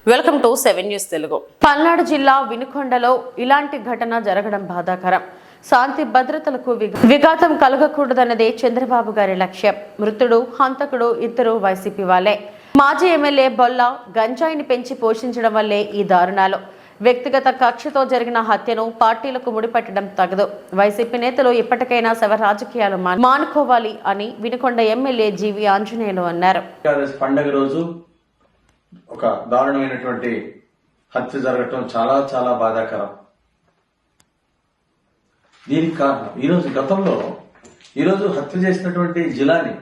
Welcome to 7 news Telugu. Palnadu జిల్లా వినుకొండలో ఇలాంటి ఘటన జరగడం బాధాకరం. శాంతి భద్రతలకు విఘాతం కలగకూడదన్నదే చంద్రబాబు గారి లక్ష్యం. మృతుడు హంతకుడు ఇద్దరు వైసీపీ వాళ్లే. మాజీ ఎమ్మెల్యే బొల్ల గంజాయిని పెంచి పోషించడం వల్లే ఈ దారుణాలు. వ్యక్తిగత కక్షతో జరిగిన హత్యను పార్టీలకు ముడిపెట్టడం తగదు. వైసీపీ నేతలు ఇప్పటికైనా శవ రాజకీయాలు మానుకోవాలి అని వినుకొండ ఎమ్మెల్యే జీవి ఆంజనేయులు అన్నారు. పండగ రోజు ఒక దారుణమైనటువంటి హత్య జరగటం చాలా చాలా బాధాకరం. దీనికి కారణం ఈరోజు హత్య చేసినటువంటి జిలాని,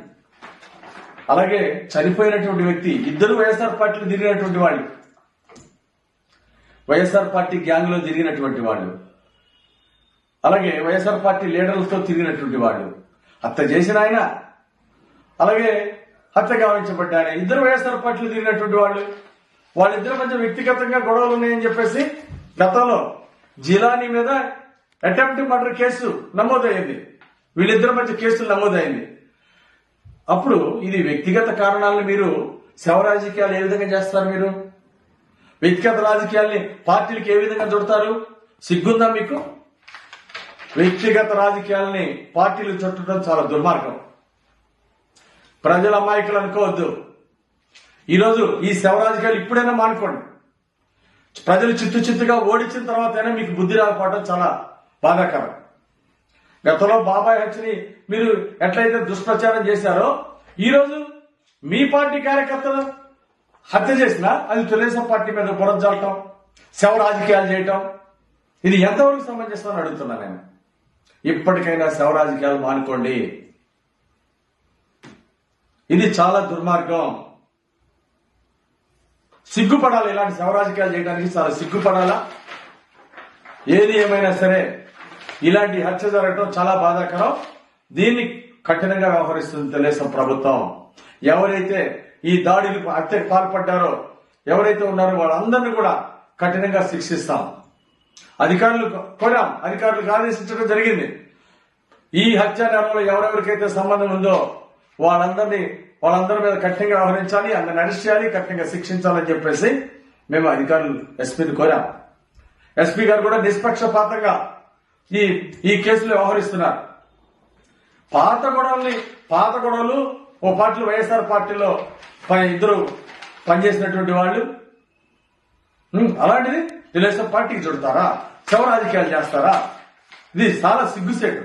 అలాగే చనిపోయినటువంటి వ్యక్తి ఇద్దరు వైఎస్ఆర్ పార్టీలో తిరిగినటువంటి వాళ్ళు, వైఎస్ఆర్ పార్టీ గ్యాంగ్ లో తిరిగినటువంటి వాళ్ళు, అలాగే వైఎస్ఆర్ పార్టీ లీడర్లతో తిరిగినటువంటి వాళ్ళు. హత్య చేసిన ఆయన, అలాగే హత్య గావించబడ్డ ఆయన ఇద్దరు వైఎస్ఆర్ పార్టీలో తిరిగినటువంటి వాళ్ళు. వాళ్ళిద్దరి మధ్య వ్యక్తిగతంగా గొడవలు ఉన్నాయని చెప్పేసి గతంలో జిలానీ మీద అటెంప్ట్ మర్డర్ కేసు నమోదైంది. వీళ్ళిద్దరి మధ్య కేసులు నమోదైంది. అప్పుడు ఇది వ్యక్తిగత కారణాలను మీరు శవ రాజకీయాలు ఏ విధంగా చేస్తారు? మీరు వ్యక్తిగత రాజకీయాల్ని పార్టీలకు ఏ విధంగా చుడతారు? సిగ్గుందా మీకు? వ్యక్తిగత రాజకీయాలని పార్టీలు చుట్టడం చాలా దుర్మార్గం. ప్రజల అమాయకులు అనుకోవద్దు. ఈరోజు ఈ శవ రాజకీయాలు ఇప్పుడైనా మానుకోండి. ప్రజలు చిత్తుగా ఓడించిన తర్వాతైనా మీకు బుద్ధి రాకపోవడం చాలా బాధాకరం. గతంలో బాబాయ్ హత్యని మీరు ఎట్లయితే దుష్ప్రచారం చేశారో, ఈరోజు మీ పార్టీ కార్యకర్తలు హత్య చేసినా అది తెలుగుదేశం పార్టీ మీద బురద జల్లటం, శవ రాజకీయాలు చేయటం, ఇది ఎంతవరకు సమంజసం అని అడుగుతున్నా నేను. ఇప్పటికైనా శవ రాజకీయాలు మానుకోండి. ఇది చాలా దుర్మార్గం. సిగ్గుపడాలి. ఇలాంటి శవ రాజకీయాలు చేయడానికి చాలా సిగ్గుపడాలా. ఏది ఏమైనా సరే ఇలాంటి హత్య జరగడం చాలా బాధాకరం. దీన్ని కఠినంగా వ్యవహరిస్తుంది తెలుగుదేశం ప్రభుత్వం. ఎవరైతే ఈ దాడికి హత్యకు పాల్పడ్డారో, ఎవరైతే ఉన్నారో వాళ్ళందరినీ కూడా కఠినంగా శిక్షిస్తాం. అధికారులకు ఆదేశించడం జరిగింది. ఈ హత్య నేరంలో ఎవరెవరికైతే సంబంధం ఉందో వాళ్ళందరి మీద కఠినంగా వ్యవహరించాలి, అందరిని అరెస్ట్ చేయాలి, కఠినంగా శిక్షించాలని చెప్పేసి మేము అధికారులు ఎస్పీని కోరాం. ఎస్పీ గారు కూడా నిష్పక్షపాతంగా ఈ కేసులో వ్యవహరిస్తున్నారు. పాత గొడవలు ఓ పార్టీలో వైఎస్ఆర్ పార్టీలో ఇద్దరు పనిచేసినటువంటి వాళ్ళు, అలాంటిది తెలుగుదేశం పార్టీకి చుడతారా? శవ రాజకీయాలు చేస్తారా? ఇది చాలా సిగ్గుసేటు.